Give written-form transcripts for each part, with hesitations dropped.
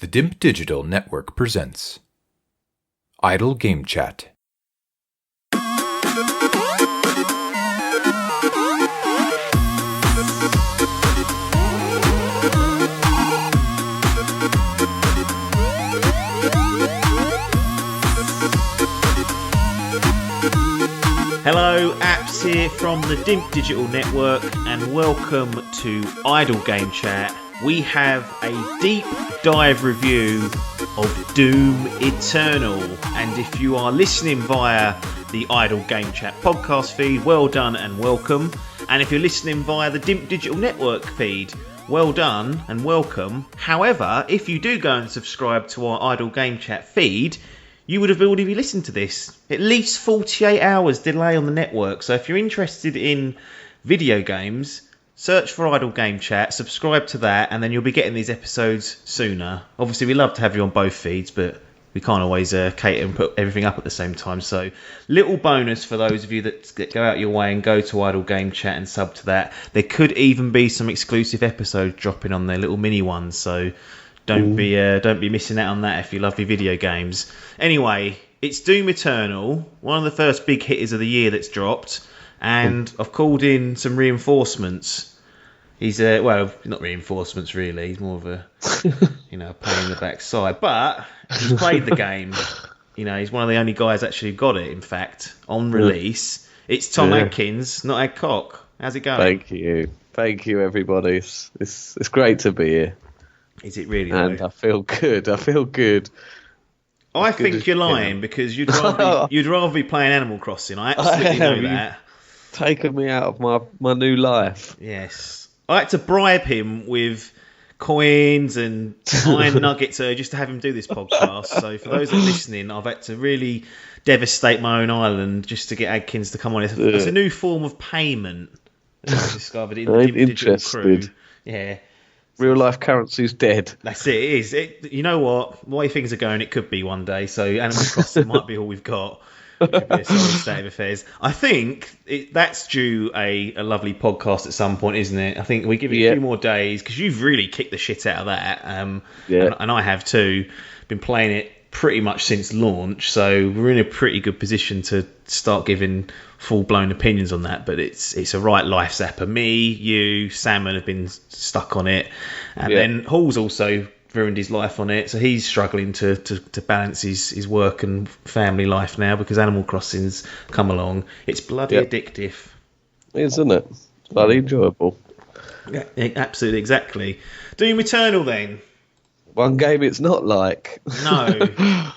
The Dimp Digital Network presents Idle Game Chat. Hello, Apps here from the Dimp Digital Network, and welcome to Idle Game Chat. We have a deep dive review of Doom Eternal, and if you are listening via the Idle Game Chat podcast feed, well done and welcome. And if you're listening via the Dimp Digital Network feed, well done and welcome. However, if you do go and subscribe to our Idle Game Chat feed, you would have already listened to this. At least 48 hours delay on the network. So if you're interested in video games, search for Idle Game Chat, subscribe to that, and then you'll be getting these episodes sooner. Obviously, we love to have you on both feeds, but we can't always cater and put everything up at the same time. So little bonus for those of you that go out your way and go to Idle Game Chat and sub to that. There could even be some exclusive episodes dropping on there, little mini ones. So don't be missing out on that if you love your video games. Anyway, it's Doom Eternal, one of the first big hitters of the year that's dropped, and I've called in some reinforcements. He's well, not reinforcements really. He's more of a pain in the backside, but he's played the game. He's one of the only guys actually who got it. In fact, on release, it's Tom Adkins, not Adcock. How's it going? Thank you, everybody. It's great to be here. Is it really? And though? I feel good. I think you're lying because you'd rather be playing Animal Crossing. I absolutely know that. Taken me out of my new life. Yes. I had to bribe him with coins and iron nuggets just to have him do this podcast. So for those that are listening, I've had to really devastate my own island just to get Adkins to come on. It's a new form of payment that I discovered in the digital crew. Yeah. Real life currency's dead. That's it. It is. You know what? The way things are going, it could be one day. So Animal Crossing might be all we've got. It could be a solid state of affairs. I think that's due a lovely podcast at some point, isn't it? I think we give it a few more days because you've really kicked the shit out of that. And I have too. Been playing it pretty much since launch, so we're in a pretty good position to start giving full-blown opinions on that. But it's a right life zapper. Me, you, Salmon have been stuck on it, and then Hall's also ruined his life on it, so he's struggling to balance his work and family life now because Animal Crossing's come along. It's bloody addictive, isn't it? It's bloody enjoyable. Yeah, absolutely, exactly. Doom Eternal then. One game it's not like. No.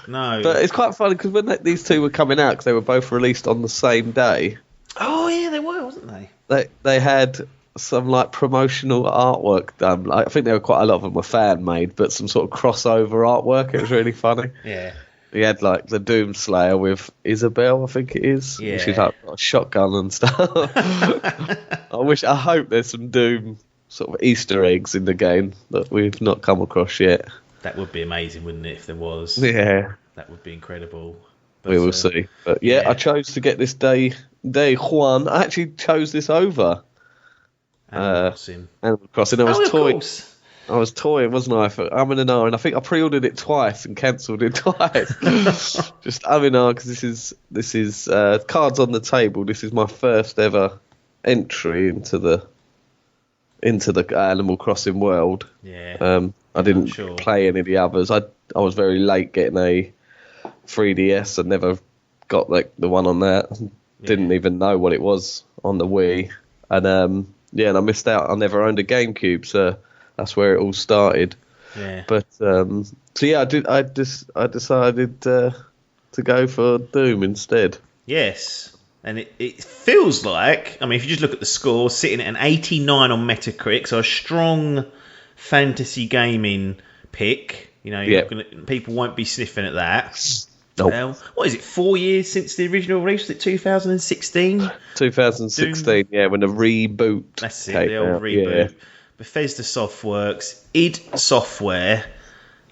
But it's quite funny because when these two were coming out, because they were both released on the same day. Oh yeah, they were, wasn't they? They had some promotional artwork done. I think there were quite a lot of them were fan made, but some sort of crossover artwork. It was really funny. Yeah. He had the Doom Slayer with Isabel, I think it is. Yeah. She's got a shotgun and stuff. I hope there's some Doom sort of Easter eggs in the game that we've not come across yet. That would be amazing, wouldn't it, if there was? Yeah. That would be incredible. But, we will see. But I chose to get this day one. I actually chose this over Animal Crossing. Animal Crossing. I was toying, wasn't I? For and I think I pre-ordered it twice and cancelled it twice. Just because this is cards on the table. This is my first ever entry into the Animal Crossing world. Yeah. I didn't play any of the others. I was very late getting a 3DS. I never got the one on that. Didn't even know what it was on the Wii. And and I missed out. I never owned a GameCube, so that's where it all started. Yeah. But I decided to go for Doom instead. Yes. And it feels like, if you just look at the score, sitting at an 89 on Metacritic, so a strong fantasy gaming pick. People won't be sniffing at that. Nope. What is it, 4 years since the original release? Was it 2016? 2016, Doom? When the reboot That's it, the old reboot. Yeah. Bethesda Softworks, id Software,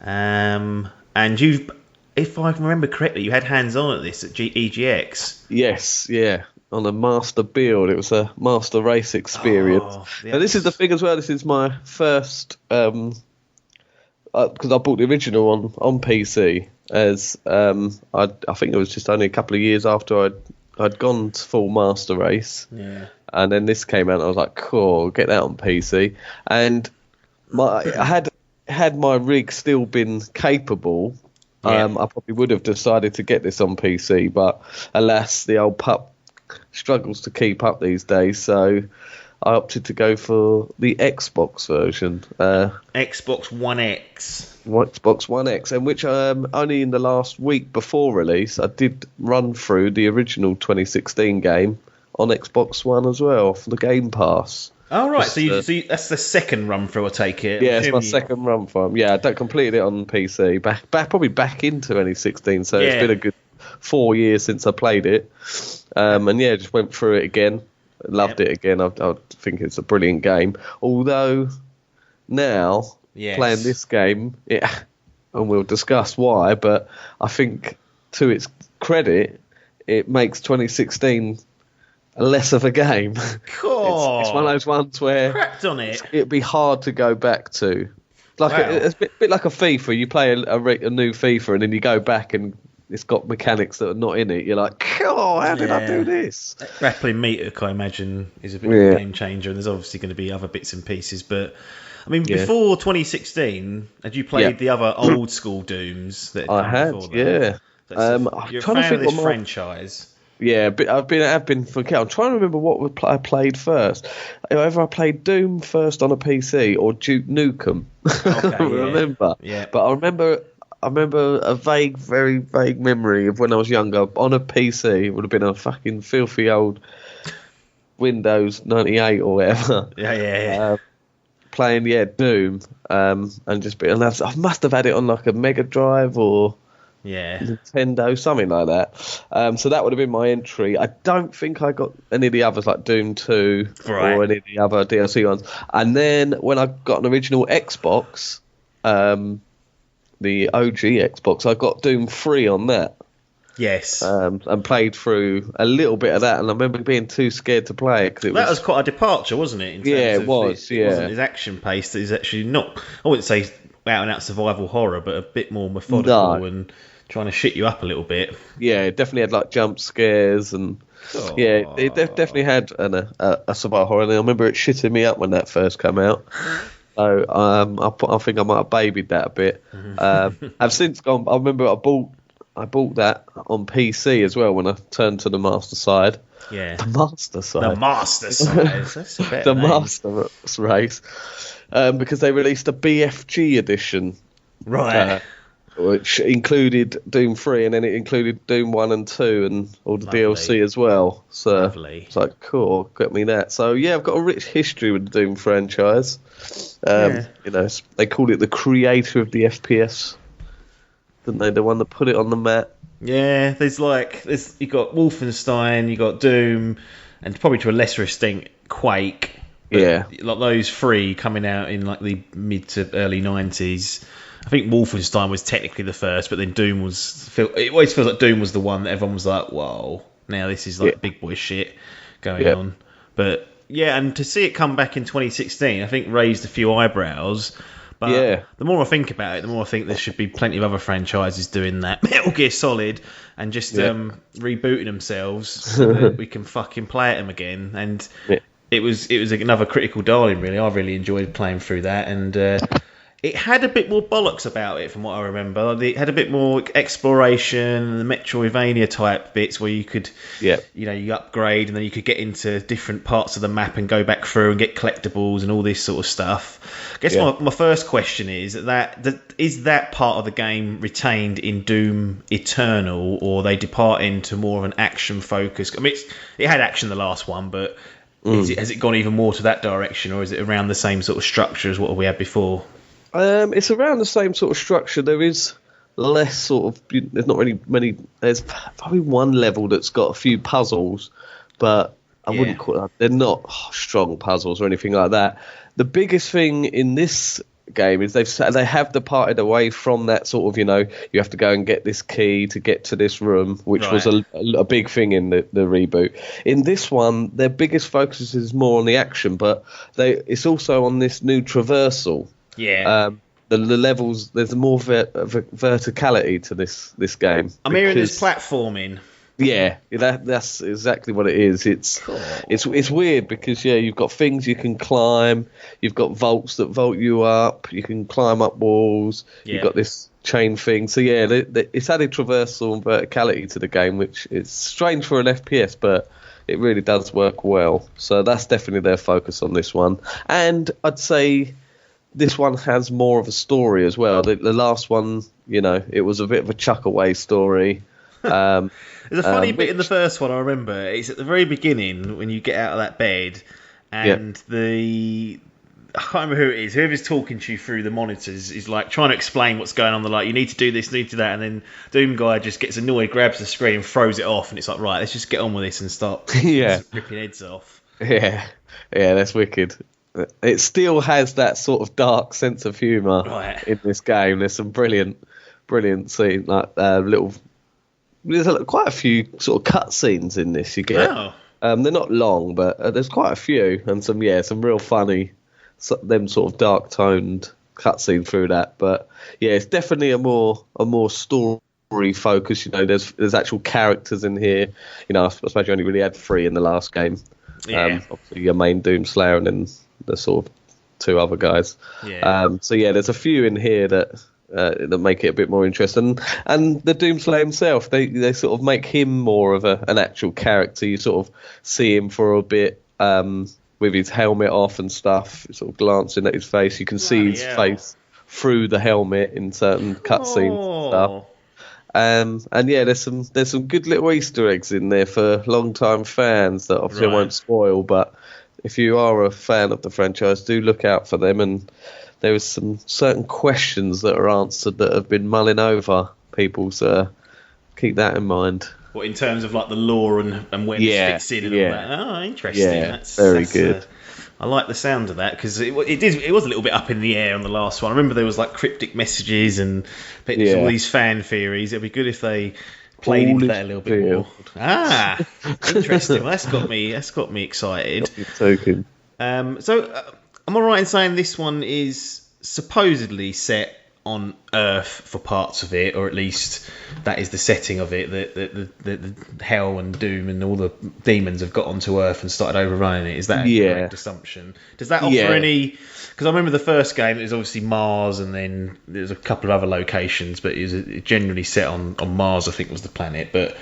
and you've... If I can remember correctly, you had hands-on at this at EGX. Yes, yeah. On a master build. It was a master race experience. And this is the thing as well. This is my first because I bought the original on PC as I think it was just only a couple of years after I'd gone to full Master Race. Yeah. And then this came out, and I was like, cool, get that on PC. And I had my rig still been capable, I probably would have decided to get this on PC, but alas, the old pup struggles to keep up these days, so I opted to go for the Xbox version. Xbox One X. Xbox One X, and which only in the last week before release, I did run through the original 2016 game on Xbox One as well for the Game Pass. Oh, right. So that's the second run through, I take it. Yeah, it's my second run for Yeah, I completed it on PC. Probably back into 2016, so it's been a good 4 years since I played it. And yeah, just went through it again. Loved it again. I think it's a brilliant game. Although now, playing this game, and we'll discuss why, but I think to its credit, it makes 2016 less of a game. Cool. It's one of those ones where cracked on it. It'd be hard to go back to. It's a bit like a FIFA. You play a new FIFA and then you go back and it's got mechanics that are not in it. You're like, oh, how did I do this? Grappling meter, I imagine, is a bit of a game changer, and there's obviously going to be other bits and pieces. But I mean, before 2016, had you played the other old school Dooms that I had? Yeah. You're a fan of this franchise. Yeah, but I've been for. I'm trying to remember what I played first. Either I played Doom first on a PC or Duke Nukem. Okay, I remember. Yeah. But I remember a very vague memory of when I was younger on a PC. It would have been a fucking filthy old Windows 98 or whatever. Yeah. Playing Doom, and I must have had it on like a Mega Drive or Nintendo, something like that. So that would have been my entry. I don't think I got any of the others like Doom 2 or any of the other DLC ones. And then when I got an original Xbox, the OG Xbox, I got Doom 3 on that. Yes. And played through a little bit of that, and I remember being too scared to play it. That was quite a departure, wasn't it? It was. It wasn't as action-paced. It's actually not, I wouldn't say out-and-out survival horror, but a bit more methodical and trying to shit you up a little bit. Yeah, it definitely had like jump scares, and it definitely had a survival horror. And I remember it shitting me up when that first came out. So I think I might have babied that a bit. I've since gone. I remember I bought that on PC as well when I turned to the master side. Yeah, the master side. The master side. That's a better name. Master race. Because they released a BFG edition, right? Which included Doom 3, and then it included Doom 1 and 2 and all the DLC as well. So it's like, cool, got me that. So yeah, I've got a rich history with the Doom franchise. You know, they called it the creator of the FPS, didn't they? The one that put it on the map. Yeah, you got Wolfenstein, you got Doom, and probably to a lesser extent Quake. Yeah, like those three coming out in like the mid to early 90s. I think Wolfenstein was technically the first, but then Doom it always feels like Doom was the one that everyone was like, whoa, now this is like big boy shit going on. But yeah, and to see it come back in 2016, I think raised a few eyebrows. But the more I think about it, the more I think there should be plenty of other franchises doing that. Metal Gear Solid and just rebooting themselves so that we can fucking play at them again. And it was another critical darling, really. I really enjoyed playing through that, and it had a bit more bollocks about it from what I remember. It had a bit more exploration, the Metroidvania type bits where you could, you upgrade and then you could get into different parts of the map and go back through and get collectibles and all this sort of stuff. I guess my first question is is that part of the game retained in Doom Eternal, or they depart into more of an action focus? I mean, it had action the last one, but has it gone even more to that direction, or is it around the same sort of structure as what we had before? It's around the same sort of structure. There is less sort of. There's not really many. There's probably one level that's got a few puzzles, but I wouldn't call it. They're not strong puzzles or anything like that. The biggest thing in this game is they have departed away from that sort of, you have to go and get this key to get to this room, which was a big thing in the reboot. In this one, their biggest focus is more on the action, but it's also on this new traversal. Yeah. the levels. There's more verticality to this game. I'm hearing there's platforming. Yeah, that's exactly what it is. It's weird because you've got things you can climb. You've got vaults that vault you up. You can climb up walls. Yeah. You've got this chain thing. So it's added traversal and verticality to the game, which is strange for an FPS, but it really does work well. So that's definitely their focus on this one. And I'd say this one has more of a story as well. The last one, it was a bit of a chuck away story. There's a funny bit in the first one, I remember. It's at the very beginning when you get out of that bed and I can't remember who it is. Whoever's talking to you through the monitors is like trying to explain what's going on. They're like, you need to do this, need to do that. And then Doom Guy just gets annoyed, grabs the screen and throws it off. And it's like, right, let's just get on with this and start ripping heads off. Yeah, that's wicked. It still has that sort of dark sense of humour in this game. There's some brilliant scenes, like there's quite a few sort of cutscenes in this. You get, they're not long, but there's quite a few, and some real funny, them sort of dark toned cutscene through that. But it's definitely a more story focus. There's actual characters in here. I suppose you only really had 3 in the last game. Obviously your main Doom Slayer and then the sort of 2 other guys. There's a few in here that make it a bit more interesting. And the Doomslayer himself, they sort of make him more of an actual character. You sort of see him for a bit with his helmet off and stuff, sort of glancing at his face. You can see his face through the helmet in certain cutscenes and stuff. There's some good little Easter eggs in there for long-time fans that obviously I won't spoil, but if you are a fan of the franchise, do look out for them. And there is some certain questions that are answered that have been mulling over people, so keep that in mind. What, in terms of like the lore and when it fits in and all that? Oh, interesting. Yeah, that's very good. I like the sound of that because it was a little bit up in the air on the last one. I remember there was like cryptic messages and all these fan theories. It'd be good if they played into that a little bit more. Interesting. Well, that's got me excited. Token. So, am I right in saying this one is supposedly set on Earth for parts of it, or at least that is the setting of it? The hell and doom and all the demons have got onto Earth and started overrunning it. Is that a correct assumption? Does that offer any? Because I remember the first game, it was obviously Mars, and then there's a couple of other locations, but it was generally set on Mars, I think was the planet. But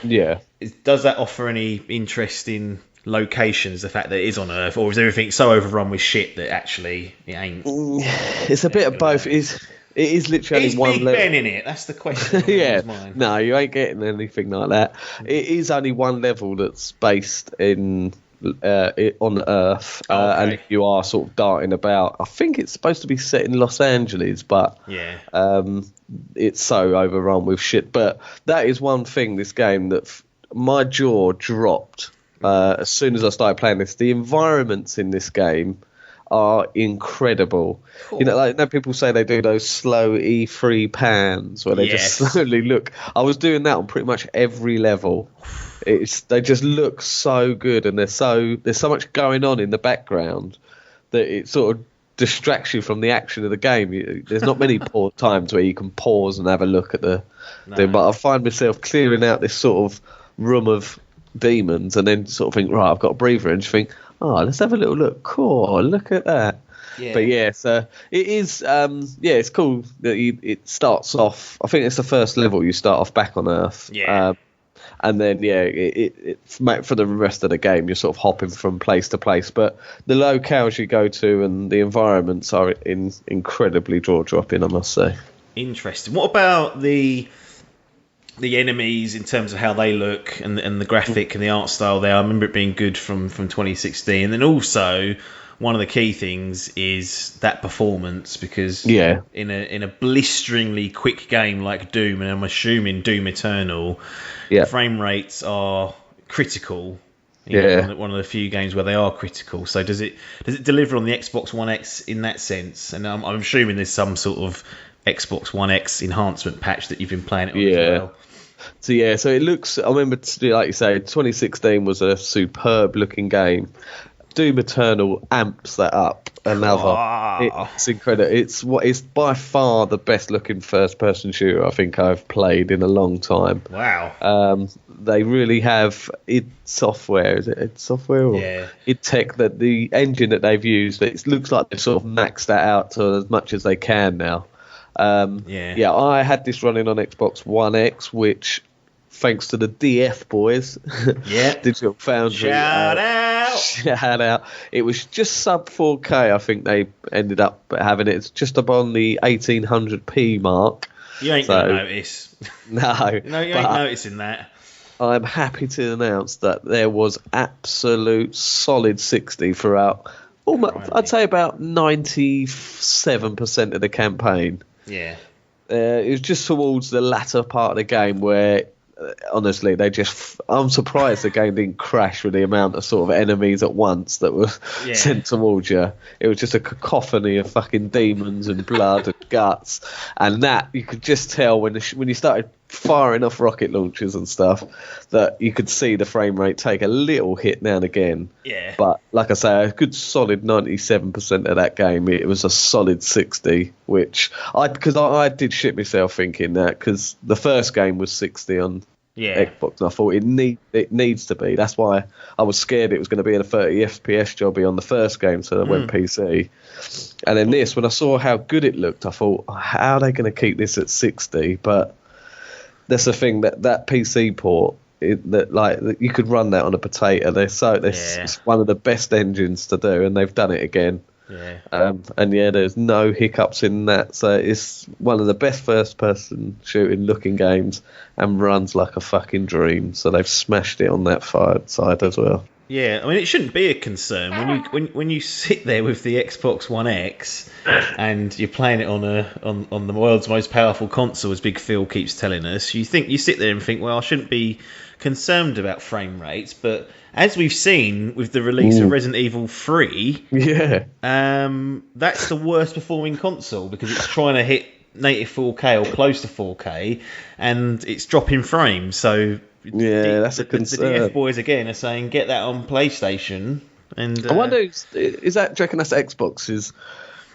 does that offer any interesting locations, the fact that it is on Earth, or is everything so overrun with shit that actually it ain't? It's a bit of both. It is literally is one Big level. Ben in it? That's the question. No, you ain't getting anything like that. It is only one level that's based on Earth, and you are sort of darting about. I think it's supposed to be set in Los Angeles, but it's so overrun with shit. But that is one thing, this game, that my jaw dropped as soon as I started playing this. The environments in this game are incredible. Cool. People say they do those slow E3 pans where they just slowly look. I was doing that on pretty much every level. They just look so good, and there's so much going on in the background that it sort of distracts you from the action of the game. There's not many times where you can pause and have a look at the thing, but I find myself clearing out this sort of room of demons and then sort of think, right, I've got a breather, and just think, oh, let's have a little look. Cool, look at that. Yeah. But so it is. It's cool that it starts off. I think it's the first level. You start off back on Earth. Yeah. And then for the rest of the game, you're sort of hopping from place to place. But the locales you go to and the environments are incredibly jaw-dropping, I must say. Interesting. What about the enemies in terms of how they look and the graphic and the art style there? I remember it being good from 2016. And then also, one of the key things is that performance, because in a blisteringly quick game like Doom, and I'm assuming Doom Eternal, frame rates are critical. One of the few games where they are critical. So does it deliver on the Xbox One X in that sense? And I'm assuming there's some sort of Xbox One X enhancement patch that you've been playing it on as well. So it looks, I remember, like you say, 2016 was a superb looking game. Doom Eternal amps that up It's incredible. It's by far the best looking first person shooter I think I've played in a long time. Wow. They really have id Software. Is it id Software or id Tech? That the engine that they've used, it looks like they've sort of maxed that out to as much as they can now. I had this running on Xbox One X, which, thanks to the DF boys, Digital Foundry, shout out. It was just sub 4K. I think they ended up having it. It's just above the 1800p mark. You ain't gonna notice. No, you ain't noticing that. I'm happy to announce that there was absolute solid 60 throughout. I'd say about 97% of the campaign. Yeah. It was just towards the latter part of the game where, honestly, I'm surprised the game didn't crash with the amount of sort of enemies at once that were sent towards you. It was just a cacophony of fucking demons and blood and guts, and that you could just tell when you started firing off rocket launchers and stuff that you could see the frame rate take a little hit now and again. Yeah. But like I say, a good solid 97% of that game, it was a solid 60, which I did shit myself thinking that, because the first game was 60 on Xbox, and I thought it needs to be. That's why I was scared it was going to be in a 30 FPS jobby on the first game, so I went PC. And then this, when I saw how good it looked, I thought, how are they going to keep this at 60? But that's the thing, that PC port, you could run that on a potato. It's one of the best engines to do, and they've done it again. Yeah. There's no hiccups in that. So it's one of the best first-person shooting looking games, and runs like a fucking dream. So they've smashed it on that side as well. Yeah, I mean, it shouldn't be a concern when you sit there with the Xbox One X and you're playing it on the world's most powerful console, as Big Phil keeps telling us. You sit there and think, well, I shouldn't be concerned about frame rates, but as we've seen with the release of Resident Evil 3, that's the worst performing console because it's trying to hit native 4K or close to 4K, and it's dropping frames. So that's a concern. The DF boys again are saying get that on PlayStation. And I wonder, do you reckon that's Xbox is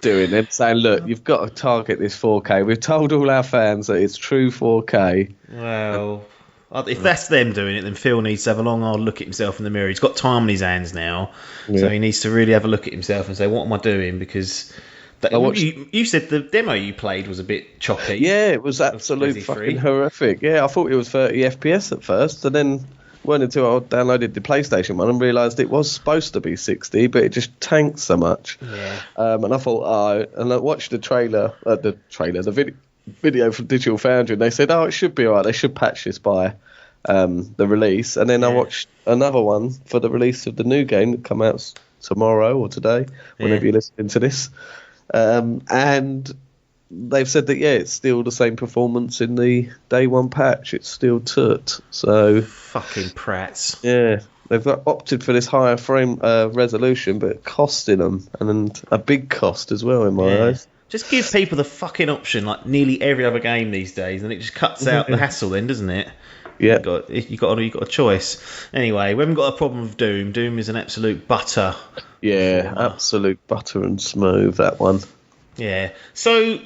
doing? They're saying, look, you've got to target this 4K. We've told all our fans that it's true 4K. Well, if that's them doing it, then Phil needs to have a long hard look at himself in the mirror. He's got time on his hands now, so he needs to really have a look at himself and say, what am I doing? Because you said the demo you played was a bit choppy. Yeah, it was absolute fucking horrific. Yeah, I thought it was 30 FPS at first, and then weren't until I downloaded the PlayStation one and realised it was supposed to be 60, but it just tanked so much. Yeah. And I thought, and I watched the video from Digital Foundry, and they said, it should be alright, they should patch this by the release. And then I watched another one for the release of the new game that come out tomorrow or today, whenever you're listening to this. And they've said that it's still the same performance in the day one patch. It's still toot. So fucking prats. Yeah, they've opted for this higher frame resolution, but costing them, and a big cost as well in my eyes. Just give people the fucking option, like nearly every other game these days, and it just cuts out the hassle, then, doesn't it? Yeah, you got a choice. Anyway, we haven't got a problem with Doom. Doom is an absolute butter. Yeah, absolute butter and smooth, that one. Yeah. So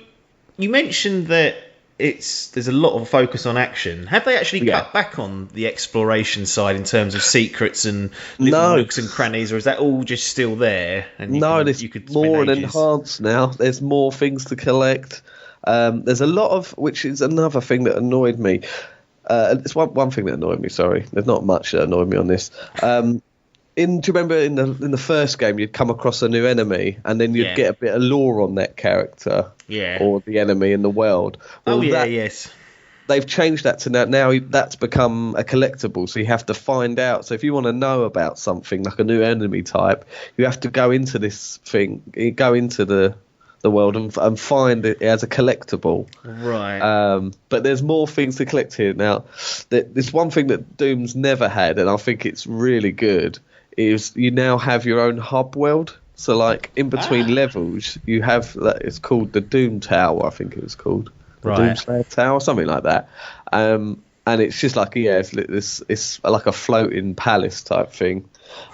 you mentioned that there's a lot of focus on action. Have they actually cut back on the exploration side in terms of secrets and little nooks and crannies, or is that all just still there? And there's more enhanced now. There's more things to collect. There's a lot of, which is another thing that annoyed me. It's one thing that annoyed me. Sorry, there's not much that annoyed me on this. Do you remember in the first game you'd come across a new enemy and then you'd get a bit of lore on that character or the enemy in the world? Well, yes. They've changed that to now that's become a collectible, so you have to find out. So if you want to know about something like a new enemy type, you have to go into this thing, go into the world and find it as a collectible. Right. But there's more things to collect here. Now, there's one thing that Doom's never had, and I think it's really good, is you now have your own hub world. So, like, in between levels, you have, it's called the Doom Tower, I think it was called. The Doomslayer Tower, something like that. And it's just like, it's like a floating palace type thing.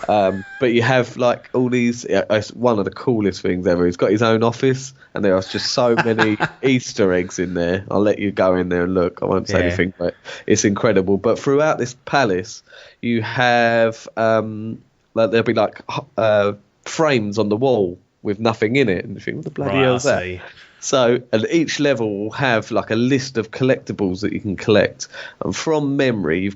But you have like all these. It's one of the coolest things ever. He's got his own office, and there are just so many Easter eggs in there. I'll let you go in there and look. I won't say anything, but it's incredible. But throughout this palace, you have like there'll be like frames on the wall with nothing in it, and you think, what the bloody hell is that? So, and each level will have like a list of collectibles that you can collect. And from memory, you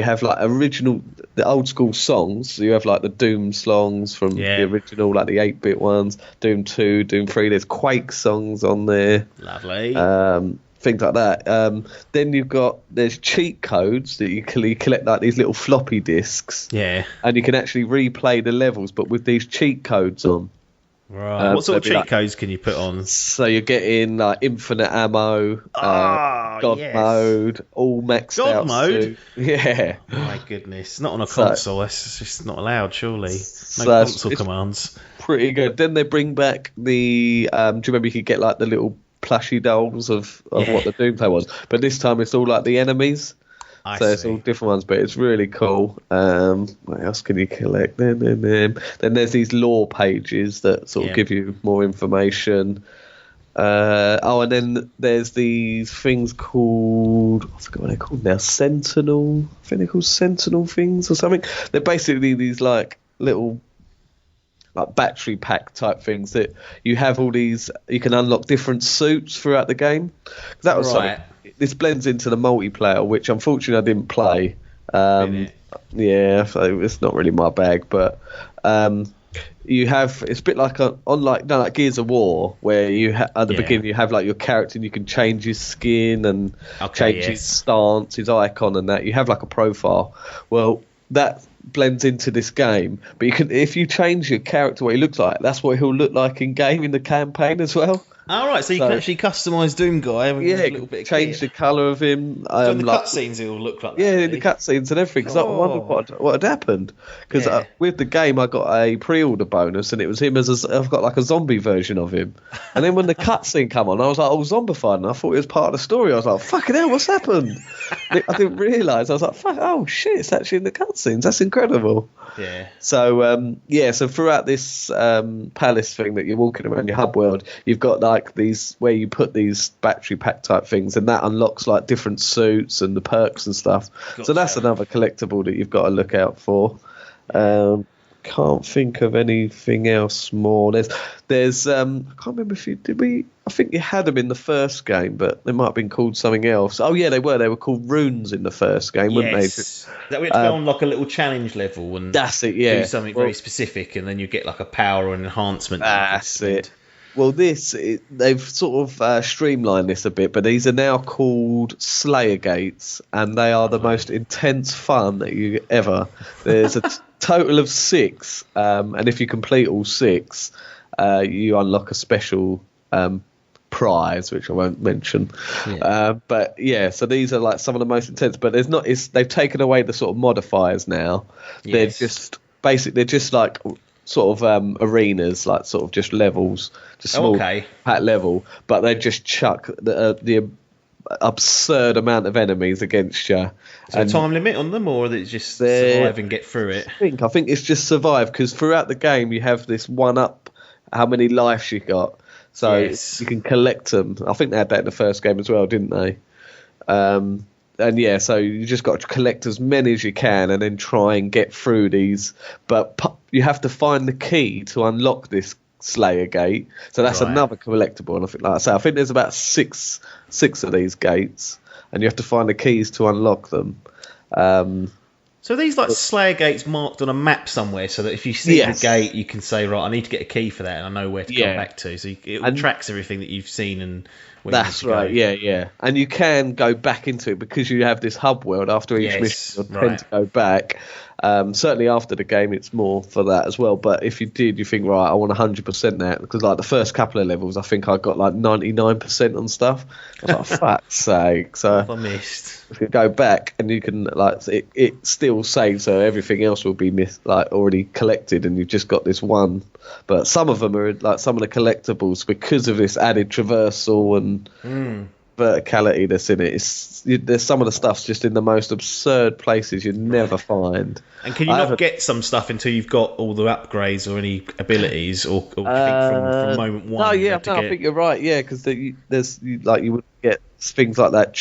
have like the old school songs. So you have like the Doom songs from the original, like the 8-bit ones, Doom 2, Doom 3. There's Quake songs on there. Lovely. Things like that. Then there's cheat codes that you collect, like these little floppy disks. Yeah. And you can actually replay the levels, but with these cheat codes on. Right. What sort of cheat codes can you put on? So you're getting like infinite ammo, God mode, all maxed out. God mode? Yeah. Oh my goodness. Not on a console. That's just not allowed, surely. No console commands. Pretty good. Then they bring back the... do you remember you could get like the little plushy dolls of what the Doomsday was? But this time it's all like the enemies. It's all different ones, but it's really cool. What else can you collect? Then there's these lore pages that sort of give you more information. And then there's these things called, I forget what they're called now, Sentinel. I think they're called Sentinel things or something. They're basically these like little like battery pack type things that you have all these. You can unlock different suits throughout the game. That was something. This blends into the multiplayer, which unfortunately I didn't play. Yeah, so it's not really my bag. But it's a bit like like Gears of War, where you at the beginning you have like your character and you can change his skin and change his stance, his icon, and that you have like a profile. Well, that blends into this game, but if you change your character what he looks like, that's what he'll look like in game in the campaign as well. All right, so you can actually customise Doom Guy. Change the colour of him. So in the cutscenes, he'll look like that. Yeah, in the cutscenes and everything. Because I wondered what had happened. Because with the game, I got a pre-order bonus, and it was him I've got like a zombie version of him. And then when the cutscene come on, I was like, zombified, and I thought it was part of the story. I was like, fucking hell, what's happened? I didn't realise. I was like, oh shit, it's actually in the cutscenes. That's incredible. Yeah. So so throughout this palace thing that you're walking around your hub world, you've got like these where you put these battery pack type things, and that unlocks like different suits and the perks and stuff. Gotcha. So that's another collectible that you've got to look out for. Can't think of anything else more. There's I can't remember I think you had them in the first game, but they might have been called something else. Oh yeah, they were called runes in the first game, weren't they? That we had to go on like a little challenge level and that's it, yeah. Do something very specific, and then you get like a power or an enhancement. That's it. Well, they've sort of streamlined this a bit, but these are now called Slayer Gates, and they are the most intense fun that you ever. There's a total of 6, and if you complete all 6, you unlock a special prize, which I won't mention. Yeah. But yeah, so these are like some of the most intense. But they've taken away the sort of modifiers now. Yes. They're just like sort of arenas, like sort of just levels, just small pat level, but they just chuck the absurd amount of enemies against you. Is there a time limit on them, or they just survive and get through it? I think it's just survive, because throughout the game you have this one up how many lives you got, so you can collect them. I think they had that in the first game as well, didn't they? And yeah, so you just got to collect as many as you can and then try and get through these. But you have to find the key to unlock this Slayer Gate. So that's another collectible. And I think, like I say, I think there's about six of these gates, and you have to find the keys to unlock them. So these like Slayer Gates marked on a map somewhere, so that if you see the gate, you can say, right, I need to get a key for that, and I know where to come back to. So it tracks everything that you've seen and. That's right, yeah. And you can go back into it because you have this hub world after each mission. You tend to go back. Certainly after the game, it's more for that as well. But if you did, you think, right, I want 100% that. Because like the first couple of levels, I think I got like 99% on stuff. I was like, fuck's sake. So I missed. You can go back and you can, like, it still saves, so everything else will be already collected, and you've just got this one. But some of them are like some of the collectibles, because of this added traversal and verticality that's in it. There's some of the stuff's just in the most absurd places you'd never find. And can you not get some stuff until you've got all the upgrades or any abilities, or do you think from moment one? No, yeah, I think you're right. Yeah, because you would get things like that.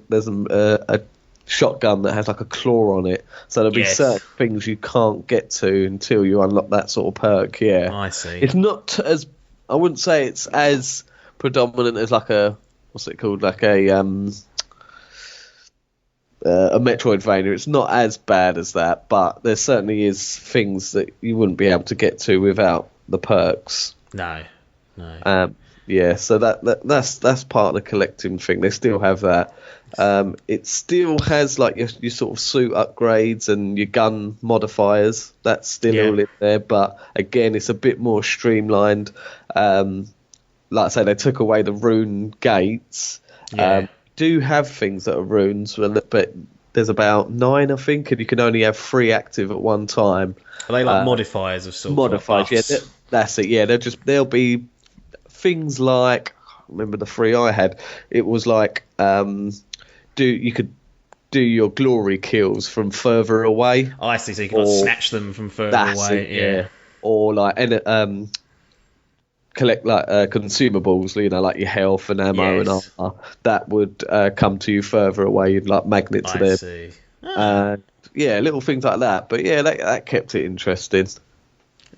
There's a shotgun that has like a claw on it, so there'll be certain things you can't get to until you unlock that sort of perk. Yeah, I see. It's not as, I wouldn't say it's as predominant as like a, what's it called, like a Metroidvania. It's not as bad as that, but there certainly is things that you wouldn't be able to get to without the perks. No. Yeah, so that's part of the collecting thing. They still have that. It still has like your sort of suit upgrades and your gun modifiers. That's still all in there, but again, it's a bit more streamlined. Like I say, they took away the rune gates. Do have things that are runes, but there's about 9, I think, and you can only have 3 active at one time. Are they like modifiers of sorts? Modifiers, yeah. That's it. Yeah, they'll be things like, I can't remember the 3 I had. It was like you could do your glory kills from further away. Oh, I see. So you can snatch them from further away. Yeah. Or like collect like consumables, like your health and ammo and armor. That would come to you further away. You'd like magnet to them. I see. Little things like that. But yeah, that kept it interesting.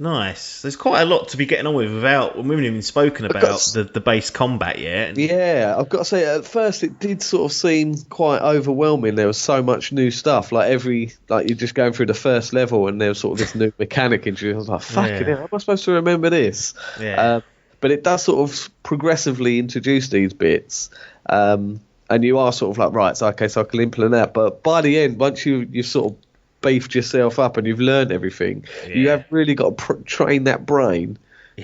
Nice. There's quite a lot to be getting on with without. We haven't even spoken about the base combat yet. Yeah, I've got to say, at first it did sort of seem quite overwhelming. There was so much new stuff. Like you're just going through the first level, and there was sort of this new mechanic introduced. I was like, fucking hell, how am I supposed to remember this? Yeah. But it does sort of progressively introduce these bits. And you are sort of like, right, so I can implement that. But by the end, once you've sort of beefed yourself up and you've learned everything, you have really got to train that brain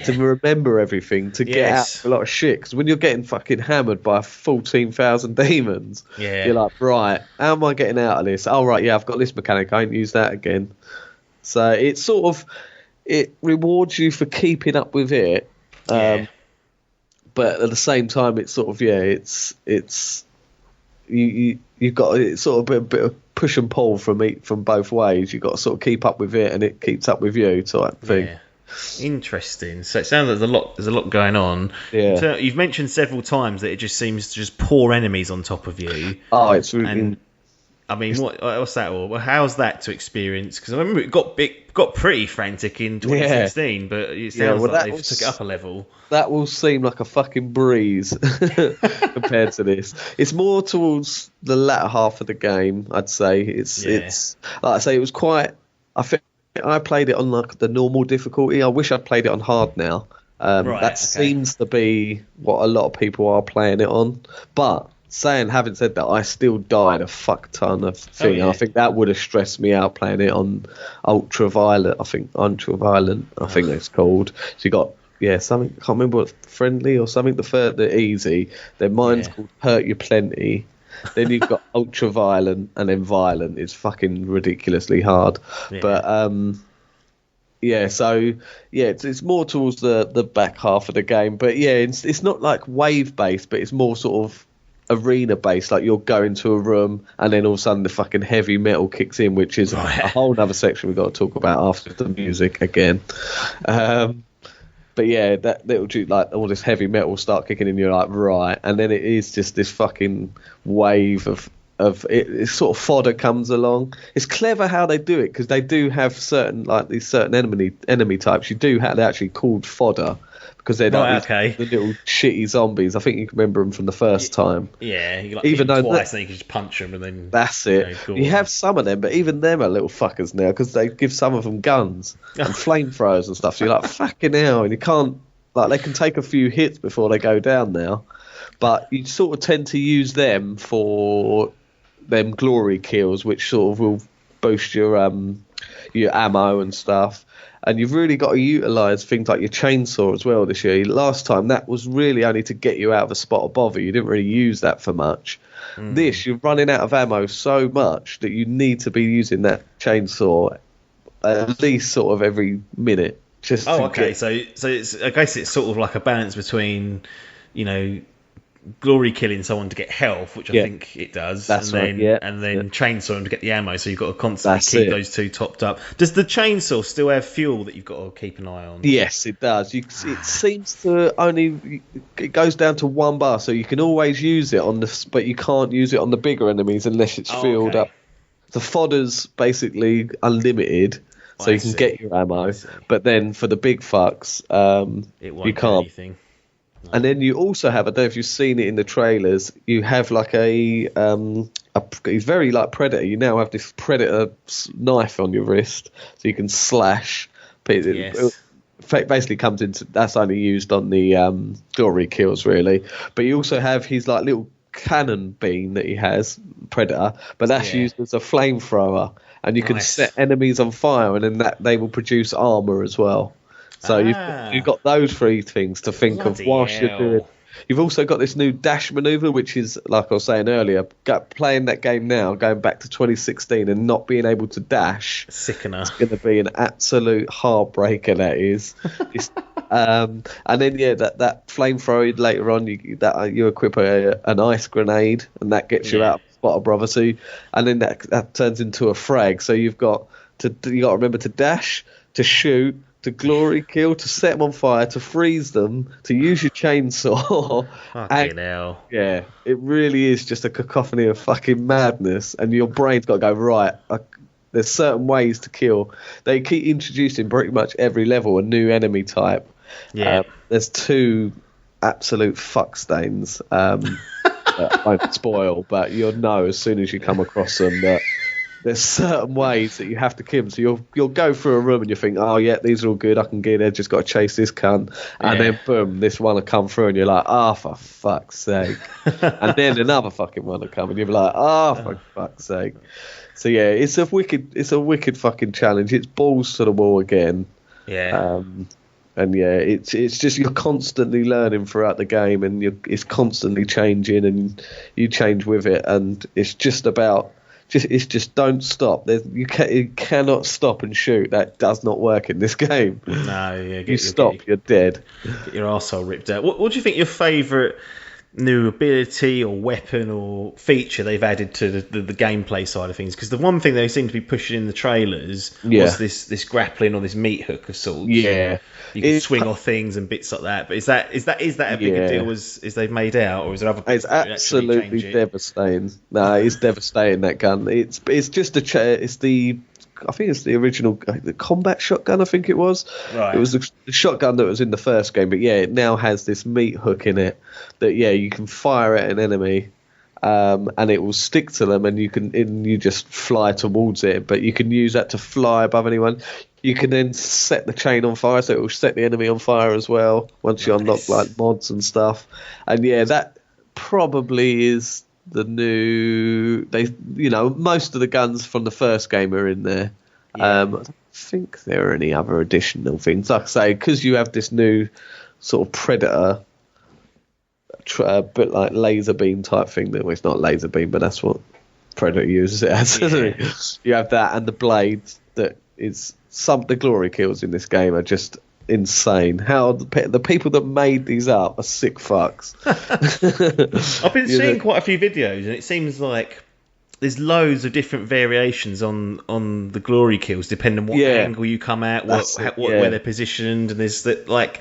to remember everything, to get out of a lot of shit. Because when you're getting fucking hammered by 14,000 demons, you're like, right, how am I getting out of this? Oh, right, I've got this mechanic, I ain't use that again. So it's sort of, it rewards you for keeping up with it. But at the same time, it's sort of, you've got it's sort of a bit of push and pull from both ways. You've got to sort of keep up with it, and it keeps up with you, type thing. Yeah. Interesting. So it sounds like there's a lot going on. Yeah. So you've mentioned several times that it just seems to just pour enemies on top of you. Oh, it's really. And, I mean, what's that all? Well, how's that to experience? Because I remember it got pretty frantic in 2016, but it sounds like they've took it up a level. That will seem like a fucking breeze compared to this. It's more towards the latter half of the game, I'd say. It's like I say, it was quite. I think I played it on like the normal difficulty. I wish I'd played it on hard now. Seems to be what a lot of people are playing it on, but. Having said that, I still died a fuck ton of things. I think that would have stressed me out playing it on ultraviolet. I think it's called. So you got something. I can't remember what, friendly or something. The easy. Then mine's called hurt you plenty. Then you've got ultraviolet, and then violent is fucking ridiculously hard. Yeah. But it's more towards the back half of the game. But yeah, it's not like wave based, but it's more sort of arena based. Like you'll go into a room and then all of a sudden the fucking heavy metal kicks in, which is a whole other section we've got to talk about after the music again. But yeah, that'll do, like all this heavy metal start kicking in, you're like, right, and then it is just this fucking wave of it sort of fodder comes along. It's clever how they do it, because they do have these certain enemy types. They're actually called fodder, because they're the little shitty zombies. I think you can remember them from the first time. Yeah, you can even though twice, then you can just punch them and then. That's it. You have some of them, but even them are little fuckers now, because they give some of them guns and flamethrowers and stuff. So you're like, fucking hell, and you can't, like, they can take a few hits before they go down now, but you sort of tend to use them for them glory kills, which sort of will boost your ammo and stuff. And you've really got to utilise things like your chainsaw as well this year. Last time, that was really only to get you out of a spot of bother. You didn't really use that for much. This, you're running out of ammo so much that you need to be using that chainsaw at least sort of every minute. So it's, I guess it's sort of like a balance between, glory killing someone to get health, which I think it does. That's and right, then chainsaw them to get the ammo. So you've got to constantly That's keep it. those two topped up. Does the chainsaw still have fuel that you've got to keep an eye on? Yes, it does. It seems to only it goes down to 1 bar, so you can always use it on but you can't use it on the bigger enemies unless it's filled up. The fodder's basically unlimited, so you can get your ammo. But then for the big fucks, you can't. Anything. No. And then you also have, I don't know if you've seen it in the trailers, you have like he's very like Predator. You now have this Predator knife on your wrist, so you can slash. Yes. Basically comes into, that's only used on the glory kills really. But you also have his like little cannon beam that he has, Predator, but that's used as a flamethrower, and you can set enemies on fire, and then that they will produce armor as well. So you've got those 3 things to think of whilst you're doing. You've also got this new dash maneuver, which is, like I was saying earlier, playing that game now, going back to 2016 and not being able to dash. Sickener. It's going to be an absolute heartbreaker, that is. And then, that flamethrower later on, you equip an ice grenade, and that gets you out of the spot, brother. So, and then that turns into a frag. So you got to remember to dash, to shoot, to glory kill, to set them on fire, to freeze them, to use your chainsaw. Fucking hell. Yeah, it really is just a cacophony of fucking madness, and your brain's got to go, right, there's certain ways to kill. They keep introducing pretty much every level a new enemy type. Yeah. There's 2 absolute fuck stains that I won't spoil, but you'll know as soon as you come across them that there's certain ways that you have to kill them. So you'll go through a room and you think, oh yeah, these are all good, I can get there, just got to chase this cunt. And then boom, this one will come through and you're like, for fuck's sake. And then another fucking one will come and you'll be like, for fuck's sake. So yeah, it's a wicked fucking challenge. It's balls to the wall again. Yeah. And yeah, it's just you're constantly learning throughout the game, and it's constantly changing, and you change with it, and it's just about don't stop. You cannot stop and shoot. That does not work in this game. No, you're dead. Get your arsehole ripped out. What do you think your favourite new ability or weapon or feature they've added to the gameplay side of things? Because the one thing they seem to be pushing in the trailers was this grappling or this meat hook of sorts. Yeah. You can swing off things and bits like that. But is that a bigger deal as they've made out, or is there other? It's absolutely devastating. No, it's devastating, that gun. It's just I think it's the original the combat shotgun. I think it was. Right. It was the shotgun that was in the first game, but it now has this meat hook in it that you can fire at an enemy. And it will stick to them, and you just fly towards it. But you can use that to fly above anyone. You can then set the chain on fire, so it will set the enemy on fire as well once you unlock like mods and stuff. And that probably is the new. Most of the guns from the first game are in there. I don't think there are any other additional things. Like I say, because you have this new sort of Predator. A bit like laser beam type thing. Well, it's not laser beam, but that's what Predator uses it as. You have that, and the blades. That is the glory kills in this game are just insane. How the people that made these up are sick fucks. I've been seeing quite a few videos, and it seems like there's loads of different variations on the glory kills depending on what angle you come at, where they're positioned, and there's that like.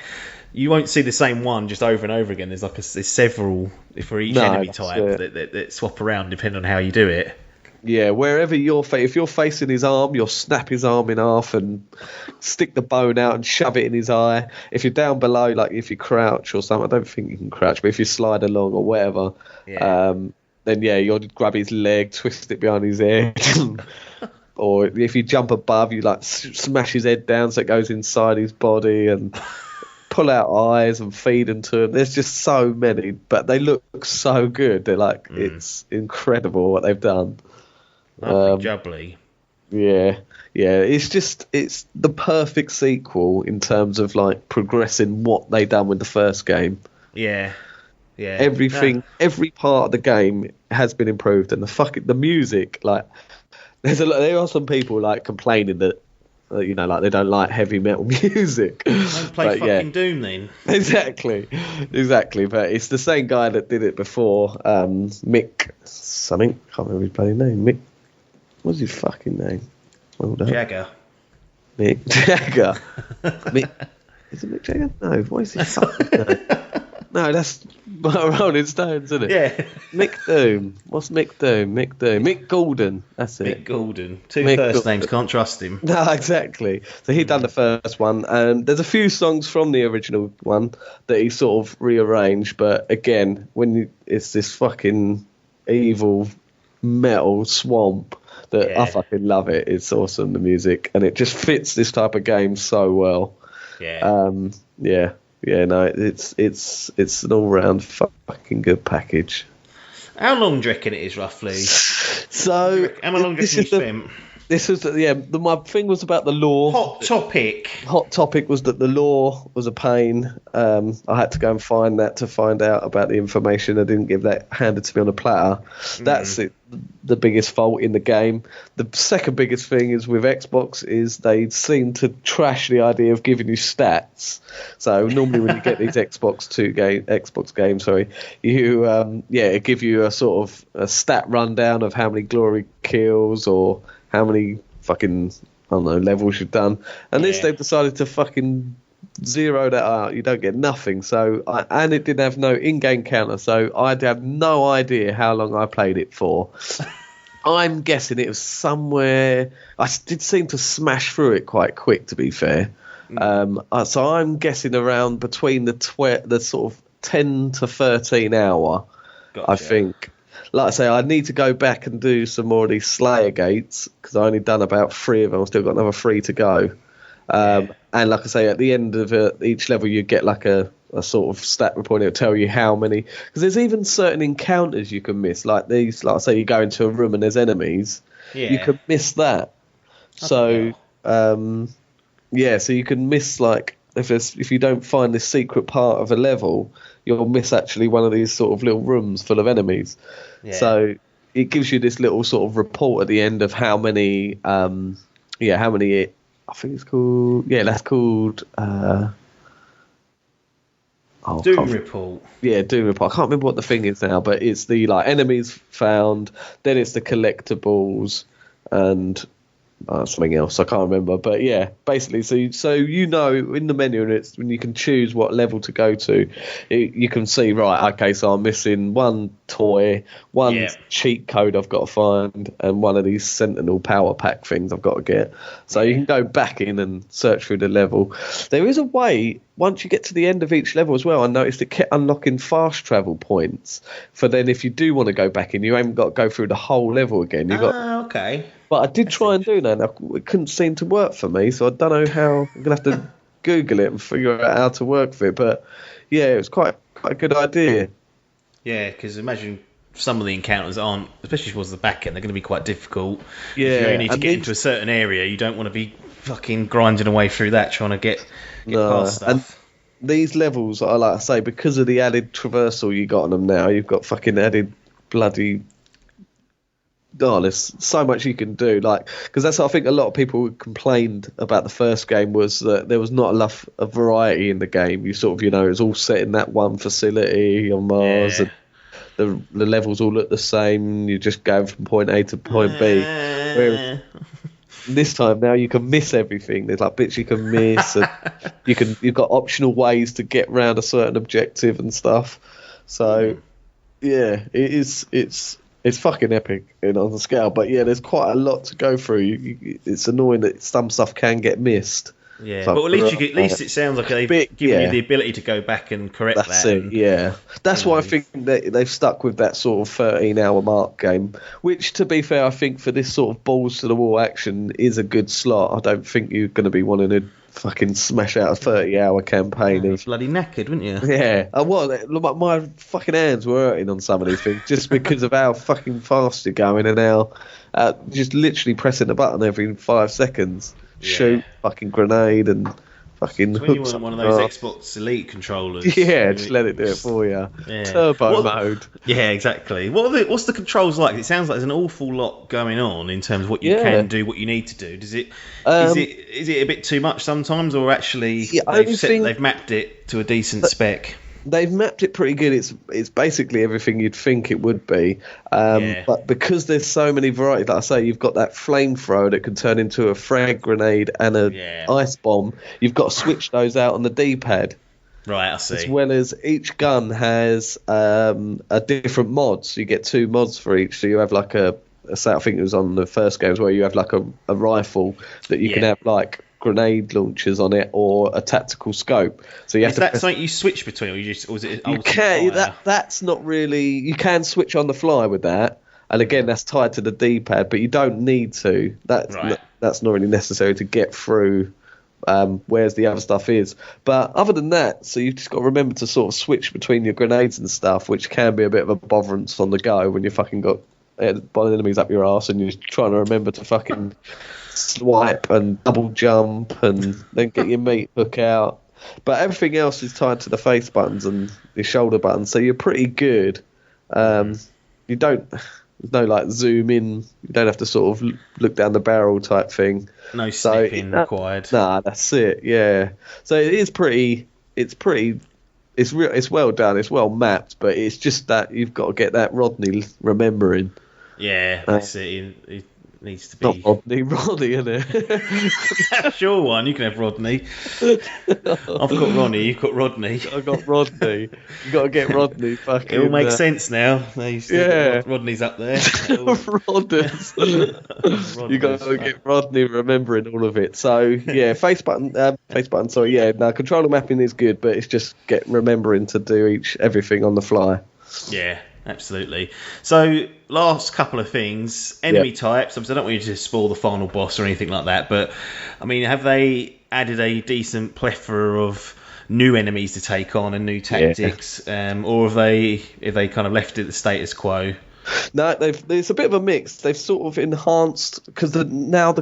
You won't see the same one just over and over again. There's there's several for each enemy type that swap around depending on how you do it. Yeah, wherever if you're facing his arm, you'll snap his arm in half and stick the bone out and shove it in his eye. If you're down below, like if you crouch or something, I don't think you can crouch, but if you slide along or whatever, then you'll grab his leg, twist it behind his head. Or if you jump above, you smash his head down so it goes inside his body and... pull out eyes and feed them to them. There's just so many, but they look so good. They're it's incredible what they've done. Jubbly. Yeah. It's the perfect sequel in terms of progressing what they done with the first game. Yeah. Everything, every part of the game has been improved, and the music. There are some people complaining that like they don't like heavy metal music. Don't play fucking Doom then. Exactly. But it's the same guy that did it before, Mick something. Can't remember his bloody name. Mick. What's his fucking name? Hold up. Jagger. Mick Jagger. Is it Mick Jagger? No. What is his fucking name? No, that's Rolling Stones, isn't it? Yeah. Mick Doom. What's Mick Doom? Mick Gordon. That's it. Mick Gordon. Two first names, can't trust him. No, exactly. So he done the first one. There's a few songs from the original one that he sort of rearranged, but again, it's this fucking evil metal swamp that I fucking love it. It's awesome, the music, and it just fits this type of game so well. Yeah. Yeah, no, it's an all-round fucking good package. How long do you reckon it is, roughly? So, how long do you reckon you spent? This was, my thing was about the lore. Hot topic was that the lore was a pain. I had to go and find that to find out about the information. I didn't get that handed to me on a platter. That's it. The biggest fault in the game. The second biggest thing is with Xbox is they seem to trash the idea of giving you stats. So normally when you get these Xbox games, you it give you a sort of a stat rundown of how many glory kills or how many fucking levels you've done. And this they've decided to fucking zero that out. You don't get nothing. And it didn't have no in-game counter, so I'd have no idea how long I played it for. I'm guessing it was somewhere. I did seem to smash through it quite quick, to be fair. So I'm guessing around between the sort of 10 to 13 hour. Gotcha. I think. Like I say, I need to go back and do some more of these Slayer gates because I only done about 3 of them. I've still got another 3 to go. And like I say, at the end of each level, you get like a sort of stat report. It'll tell you how many. Because there's even certain encounters you can miss. Like these, like I say, you go into a room and there's enemies. Yeah. You can miss that. So, so you can miss like if you don't find this secret part of a level, you'll miss actually one of these sort of little rooms full of enemies. Yeah. So it gives you this little sort of report at the end of how many, I think it's called. Yeah, that's called. Doom Report. Yeah, Doom Report. I can't remember what the thing is now, but it's the enemies found. Then it's the collectibles and something else. I can't remember, but yeah, basically, so in the menu, and it's when you can choose what level to go to, you can see okay, so I'm missing one toy, one cheat code I've got to find, and one of these Sentinel power pack things I've got to get. So you can go back in and search through the level. There is a way once you get to the end of each level as well. I noticed it kept unlocking fast travel points for then if you do want to go back in, you haven't got to go through the whole level again. Okay. But I did try and do that, and it couldn't seem to work for me, so I don't know how. I'm going to have to Google it and figure out how to work for it. But, yeah, it was quite a good idea. Yeah, because imagine some of the encounters aren't, especially towards the back end, they're going to be quite difficult. Yeah. If you only need to get into a certain area, you don't want to be fucking grinding away through that, trying to get past stuff. And these levels are, like I say, because of the added traversal you got on them now, you've got fucking added bloody... there's so much you can do, because that's what I think a lot of people complained about the first game was that there was not enough of variety in the game. You sort of, it was all set in that one facility on Mars, and the levels all look the same. You're just going from point A to point B. Whereas this time now you can miss everything. There's bits you can miss, and you've got optional ways to get around a certain objective and stuff. So yeah, it's fucking epic on the scale, but yeah, there's quite a lot to go through. It's annoying that some stuff can get missed. Yeah, but at least it sounds like they've given you the ability to go back and correct that. That's it, yeah. That's why I think that they've stuck with that sort of 13-hour mark game, which, to be fair, I think for this sort of balls-to-the-wall action is a good slot. I don't think you're going to be wanting to fucking smash out a 30-hour campaign. You're bloody knackered, wouldn't you? Yeah. My fucking hands were hurting on some of these things just because of how fucking fast you're going and how just literally pressing the button every 5 seconds. Shoot, fucking grenade and fucking when you hooks want up one of your those arse. Xbox Elite controllers. Yeah, just let it do it for you. Yeah. Turbo mode. Yeah, exactly. What's the controls like? It sounds like there's an awful lot going on in terms of what you can do, what you need to do. Does it is it a bit too much sometimes, or actually they've mapped it to a decent spec? They've mapped it pretty good. It's basically everything you'd think it would be. But because there's so many varieties, like I say, you've got that flamethrower that can turn into a frag grenade and a ice bomb. You've got to switch those out on the D-pad. Right, I see. As well as each gun has a different mod. So you get 2 mods for each. So you have like I think it was on the first games where you have like a rifle that you can have like grenade launchers on it or a tactical scope. So you have is that something you switch between, or was it? You can. That's not really. You can switch on the fly with that, and again, that's tied to the D-pad, but you don't need to. That's not really necessary to get through. Whereas the other stuff is, but other than that, so you've just got to remember to sort of switch between your grenades and stuff, which can be a bit of a botherance on the go when you fucking got enemies up your arse and you're trying to remember to fucking swipe and double jump and then get your meat hook out. But everything else is tied to the face buttons and your shoulder buttons, so you're pretty good. You don't. There's no like zoom in. You don't have to sort of look down the barrel type thing. No snipping required. Nah, that's it. Yeah. So it is pretty. It's pretty. It's well done. It's well mapped, but it's just that you've got to get that Rodney remembering. Yeah, that's it. It needs to be. Not Rodney, isn't it? That's your one. You can have Rodney. I've got Ronnie. You've got Rodney. I've got Rodney. You've got to get Rodney fucking. It all makes sense now. Rodney's up there. Rodders. You got to get Rodney remembering all of it. So yeah, face button. Sorry, yeah. No, controller mapping is good, but it's just remembering to do everything on the fly. Yeah. Absolutely. So, last couple of things. Enemy types. Obviously, I don't want you to spoil the final boss or anything like that, but, I mean, have they added a decent plethora of new enemies to take on and new tactics? Or have they kind of left it the status quo? No, it's a bit of a mix. They've sort of enhanced, because now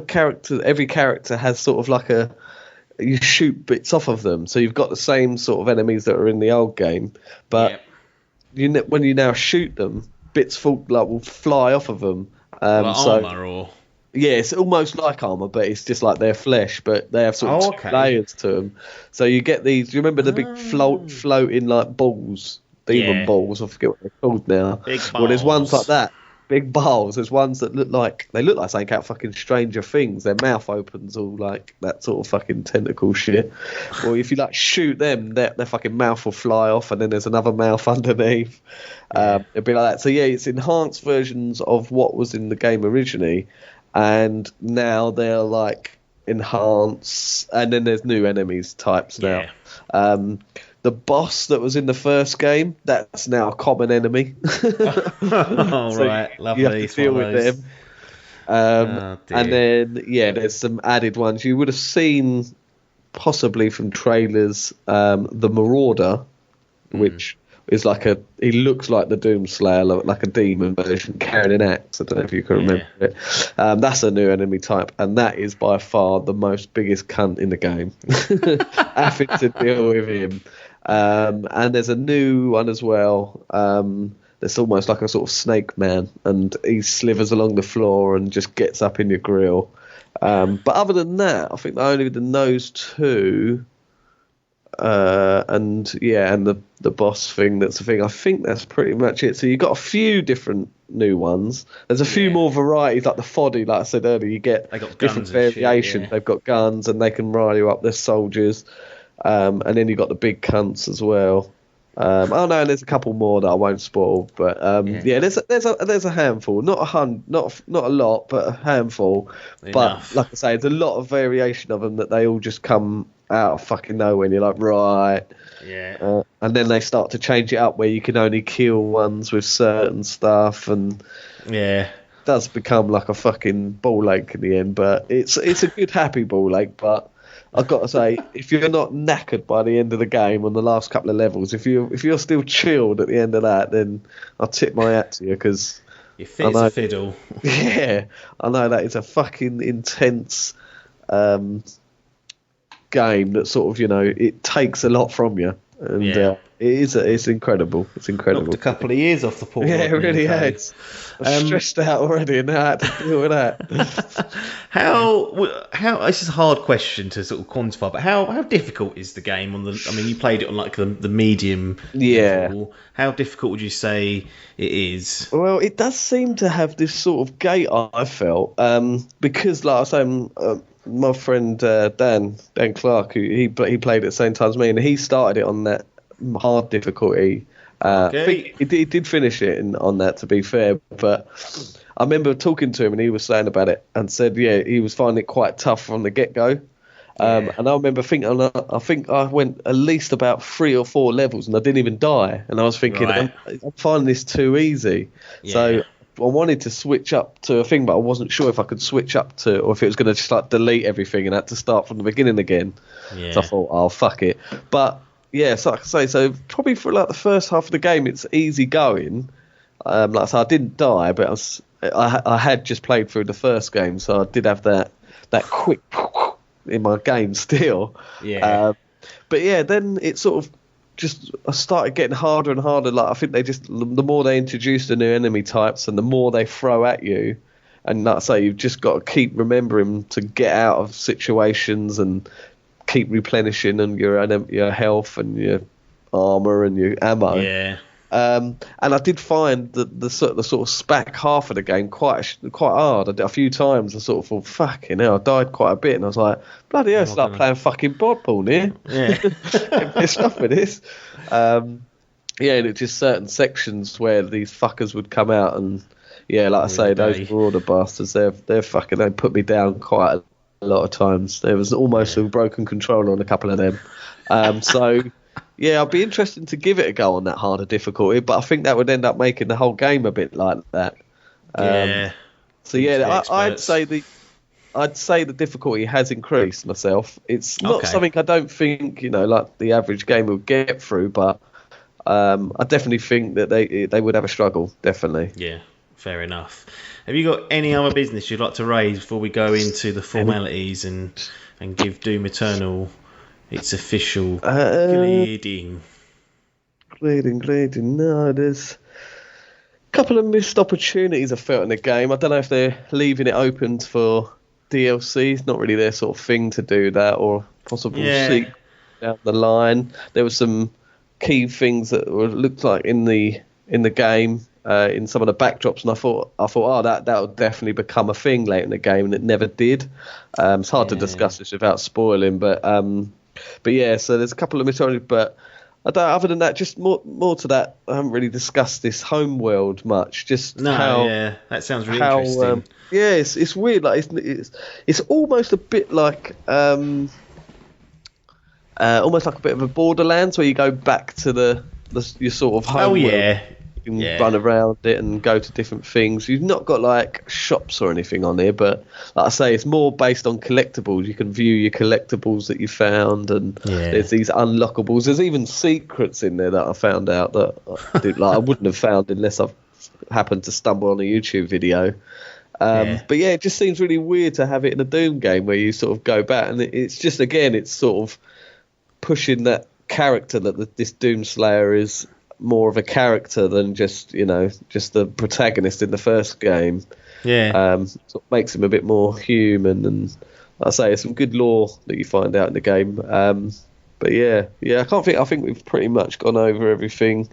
every character has sort of like you shoot bits off of them. So you've got the same sort of enemies that are in the old game, but... when you now shoot them, bits will fly off of them. Armor, or it's almost like armor, but it's just like their flesh. But they have sort of 2 layers to them. So you get these. Do you remember the big floating like balls, demon balls? I forget what they're called now. Big balls. Well, there's ones like that. Big balls. There's ones that look like something out of fucking Stranger Things. Their mouth opens all like that sort of fucking tentacle shit. Well, if you like shoot them, their fucking mouth will fly off, and then there's another mouth underneath. It'd be like that. So yeah, it's enhanced versions of what was in the game originally, and now they're like enhanced, and then there's new enemies types now. The boss that was in the first game, that's now a common enemy. Right, lovely. You have to deal with them. And then, there's some added ones. You would have seen, possibly from trailers, the Marauder, which is he looks like the Doomslayer, like a demon version, carrying an axe. I don't know if you can remember it. That's a new enemy type, and that is by far the biggest cunt in the game. Having to deal with him. And there's a new one as well. That's almost like a sort of snake man, and he slithers along the floor and just gets up in your grill. But other than that, I think only those 2. And the boss thing. That's the thing. I think that's pretty much it. So you've got a few different new ones. There's a few more varieties, like the Foddy. Like I said earlier, you get different variations. They've got guns and they can rile you up. There's soldiers. And then you've got the big cunts as well. There's a couple more that I won't spoil, but there's a handful, not a lot, but a handful. Enough. But like I say, there's a lot of variation of them that they all just come out of fucking nowhere, and you're like, right, and then they start to change it up where you can only kill ones with certain stuff, and it does become like a fucking ball ache in the end. But it's a good happy ball ache, but. I've got to say, if you're not knackered by the end of the game on the last couple of levels, if you're still chilled at the end of that, then I'll tip my hat to you, because you're fit as a fiddle. Yeah, I know that is a fucking intense game that sort of, it takes a lot from you. And it's incredible. It's incredible. Knocked a couple of years off the poor. Yeah, it really has. I'm stressed out already, and now I had to deal with that. How? This is a hard question to sort of quantify, but how difficult is the game on the? I mean, you played it on like the medium level. How difficult would you say it is? Well, it does seem to have this sort of gate, I felt, because like I say, my friend Dan Clark, who he played at the same time as me, and he started it on that hard difficulty. I think he did finish it on that, to be fair, but I remember talking to him and he was saying about it and said, he was finding it quite tough from the get-go. And I remember thinking, I think I went at least about 3 or 4 levels and I didn't even die. And I was thinking, I'm finding this too easy. Yeah. So I wanted to switch up to a thing, but I wasn't sure if I could switch up to, or if it was going to just like delete everything and had to start from the beginning again. Yeah. So I thought, oh, fuck it. But yeah, so like I say, so probably for like the first half of the game, it's easy going. Like I said, I didn't die, but I had just played through the first game, so I did have that quick in my game still. Yeah. But yeah, then it sort of just started getting harder and harder. Like I think the more they introduce the new enemy types and the more they throw at you, and like I say, you've just got to keep remembering to get out of situations and keep replenishing and your health and your armor and your ammo. Yeah. And I did find the sort of back half of the game quite hard. I did a few times. I sort of thought, fucking hell, I died quite a bit, and I was like, bloody hell, it's like playing fucking Bloodborne here. Yeah, get pissed off with this. And it's just certain sections where these fuckers would come out, and like I say, those Marauder bastards, they put me down quite a lot of times. There was almost a broken controller on a couple of them. So. Yeah, I'd be interested to give it a go on that harder difficulty, but I think that would end up making the whole game a bit like that. So I'd say the difficulty has increased myself. It's not something I don't think like the average game will get through, but I definitely think that they would have a struggle. Definitely. Yeah, fair enough. Have you got any other business you'd like to raise before we go into the formalities and give Doom Eternal its official grading? No, there's a couple of missed opportunities I felt in the game. I don't know if they're leaving it open for DLC. It's not really their sort of thing to do that, or possible sequel down the line. There were some key things that looked like in the game, in some of the backdrops, and I thought, that would definitely become a thing later in the game, and it never did. It's hard to discuss this without spoiling, but yeah, so there's a couple of missions, but I don't. Other than that, just more to that. I haven't really discussed this home world much. Just that sounds really interesting. It's weird. Like it's almost a bit like almost like a bit of a Borderlands, where you go back to your sort of home world. You can run around it and go to different things. You've not got like shops or anything on here, but like I say, it's more based on collectibles. You can view your collectibles that you found, and there's these unlockables. There's even secrets in there that I found out that I wouldn't have found unless I've happened to stumble on a YouTube video. But yeah, it just seems really weird to have it in a Doom game where you sort of go back, and it's just, again, it's sort of pushing that character that this Doom Slayer is more of a character than just the protagonist in the first game. Sort of makes him a bit more human, and like I say, there's some good lore that you find out in the game. But I think we've pretty much gone over everything,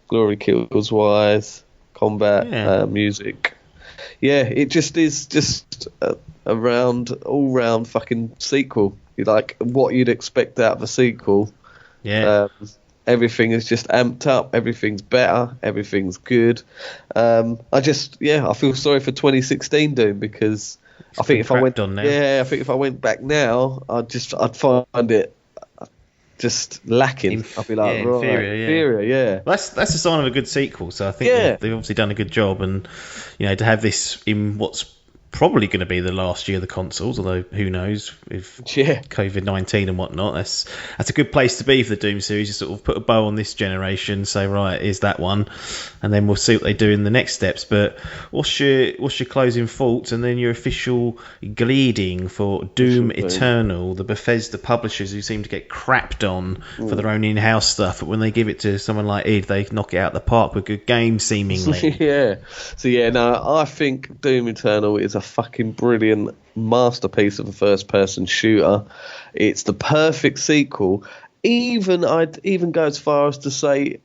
glory kills wise, combat, music. It just is just all round fucking sequel. Like what you'd expect out of a sequel. Everything is just amped up. Everything's better. Everything's good. I feel sorry for 2016 Doom, because I think if I went back now, I'd find it just lacking. I'd be like, inferior. That's a sign of a good sequel. So I think they've obviously done a good job, and to have this in what's probably going to be the last year of the consoles, although who knows with COVID-19 and whatnot. That's a good place to be for the Doom series. You sort of put a bow on this generation, say, right, here's that one, and then we'll see what they do in the next steps. But what's your closing thoughts, and then your official gleading for Doom Eternal, the Bethesda publishers who seem to get crapped on for their own in-house stuff, but when they give it to someone like id, they knock it out the park with good games, seemingly. I think Doom Eternal is a fucking brilliant masterpiece of a first-person shooter. It's the perfect sequel. I'd even go as far as to say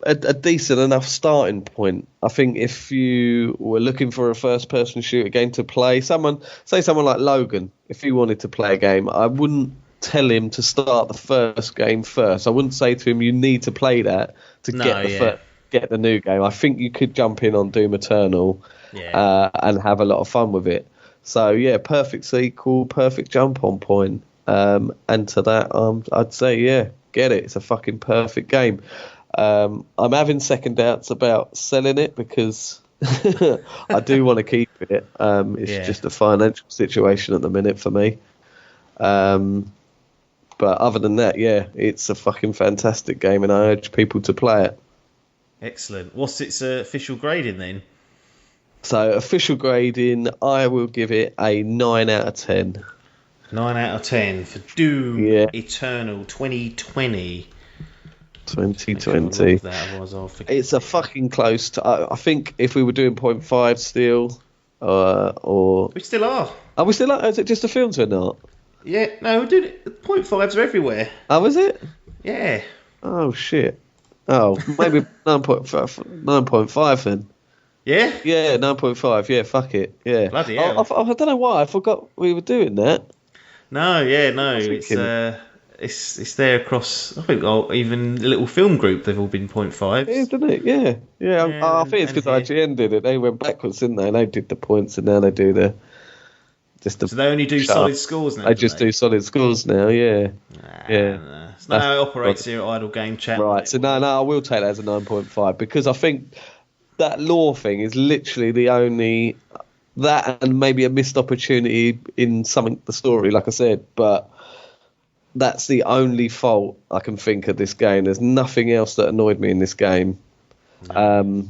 a decent enough starting point. I think if you were looking for a first-person shooter game to play, someone like Logan, if he wanted to play a game, I wouldn't tell him to start the first game first. I wouldn't say to him, you need to play that to get the new game. I think you could jump in on Doom Eternal and have a lot of fun with it. So yeah, perfect sequel, perfect jump on point. And to that, I'd say get it. It's a fucking perfect game. I'm having second doubts about selling it because I do want to keep it. It's just a financial situation at the minute for me. But other than that, it's a fucking fantastic game, and I urge people to play it. Excellent. What's its official grading then? So official grading, I will give it a 9 out of 10. 9 out of 10 for Doom Eternal 2020. 2020. It's a fucking close to... I think if we were doing 0.5 still, or... We still are. Are we still are? Is it just the films or not? Yeah, no, we're doing it. 0.5s are everywhere. Oh, is it? Yeah. Oh, shit. Oh, maybe 9.5 then. Yeah? Yeah, 9.5. Yeah, fuck it. Yeah. Bloody hell. I don't know why. I forgot we were doing that. No. It's there across. I think even the little film group, they've all been 0.5s. Isn't it? Yeah. I think it's because IGN did it. They went backwards, didn't they? And they did the points, and now they do the. So they only do solid scores now. They just do solid scores now. Yeah. Nah. It's not how it operates here at Idle Game Chat. Right. So no, I will take that as a 9.5 because I think that lore thing is literally the only that and maybe a missed opportunity in the story, like I said, but. That's the only fault I can think of this game. There's nothing else that annoyed me in this game. No.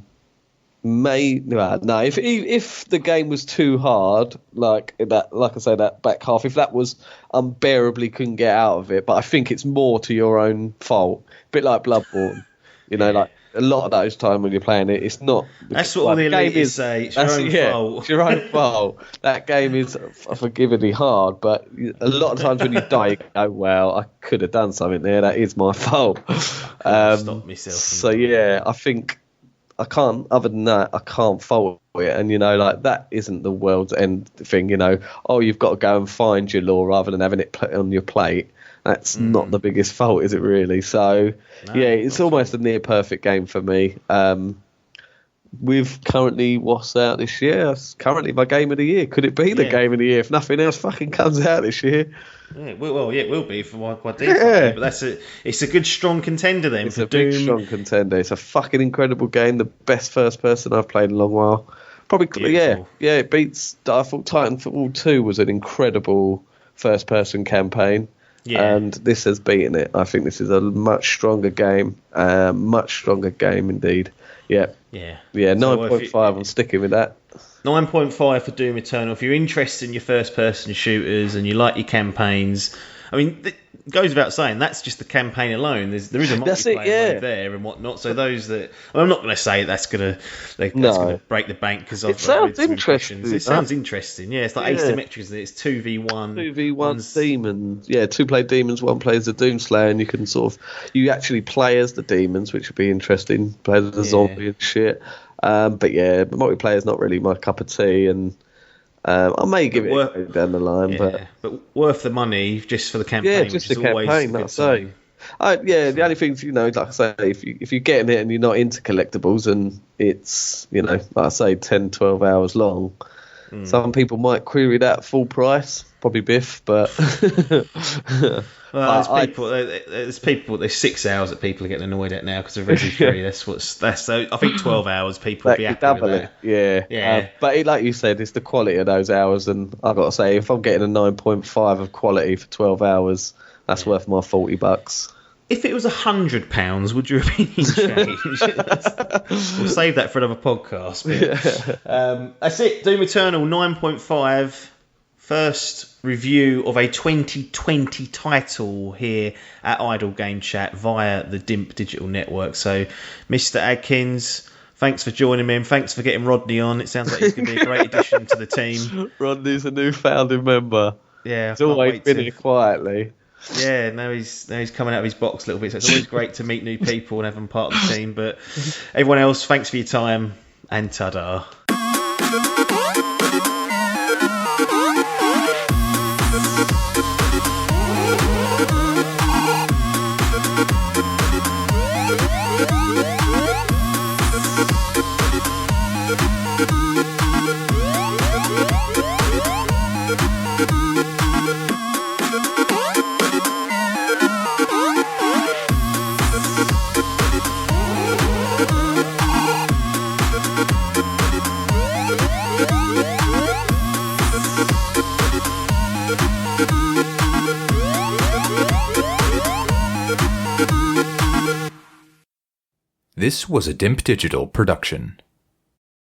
If the game was too hard, like I say, that back half, if that was unbearably couldn't get out of it, but I think it's more to your own fault. A bit like Bloodborne, like a lot of those times when you're playing it, it's not. That's what all the elitists say. It's your own fault. It's your own fault. That game is forgivingly hard, but a lot of times when you die, you go, well, I could have done something there. That is my fault. Stop myself. So I think I can't. Other than that, I can't fault it. And that isn't the world's end thing. You've got to go and find your lore rather than having it put on your plate. That's not the biggest fault, is it really? So, it's almost a near perfect game for me. With currently what's out this year, it's currently my game of the year. Could it be the game of the year if nothing else fucking comes out this year? Yeah, it will be for my default. But it's a good strong contender then. It's a big strong contender. It's a fucking incredible game. The best first person I've played in a long while. Probably, beautiful. It beats. I thought Titanfall 2 was an incredible first person campaign. Yeah. And this has beaten it. I think this is a much stronger game. Much stronger game indeed. Yeah. 9.5. I'm sticking with that. 9.5 for Doom Eternal. If you're interested in your first-person shooters and you like your campaigns, I mean, it goes without saying that's just the campaign alone. There is a multiplayer mode there and whatnot. So those that I'm not going to say that's going to break the bank because it sounds interesting. It sounds interesting. Yeah, it's like asymmetric, isn't it? It's 2v1. 2v1 demons. Yeah, 2 play demons, 1 plays the Doomslayer, and you can you actually play as the demons, which would be interesting. Play as the zombie and shit. But multiplayer is not really my cup of tea, and I may give it down the line, but worth the money just for the campaign. Yeah, just the campaign. That's the only things like I say, if you're getting it and you're not into collectibles, and it's like I say 10, 12 hours long, Some people might query that full price, probably Biff, but well, there's 6 hours that people are getting annoyed at now because of Resi 3. That's so. I think 12 hours people would be happy with that. Yeah. But like you said, it's the quality of those hours, and I've got to say, if I'm getting a 9.5 of quality for 12 hours, that's worth my $40. If it was £100, would your opinion change? We'll save that for another podcast. But, that's it. Doom Eternal 9.5. First review of a 2020 title here at Idle Game Chat via the Dimp Digital Network. So, Mr. Adkins, thanks for joining me and thanks for getting Rodney on. It sounds like he's going to be a great addition to the team. Rodney's a new founding member. Yeah, he's always been here quietly. Yeah, now he's coming out of his box a little bit, so it's always great to meet new people and have them part of the team. But everyone else, thanks for your time, and ta-da. This was a Dimp Digital production.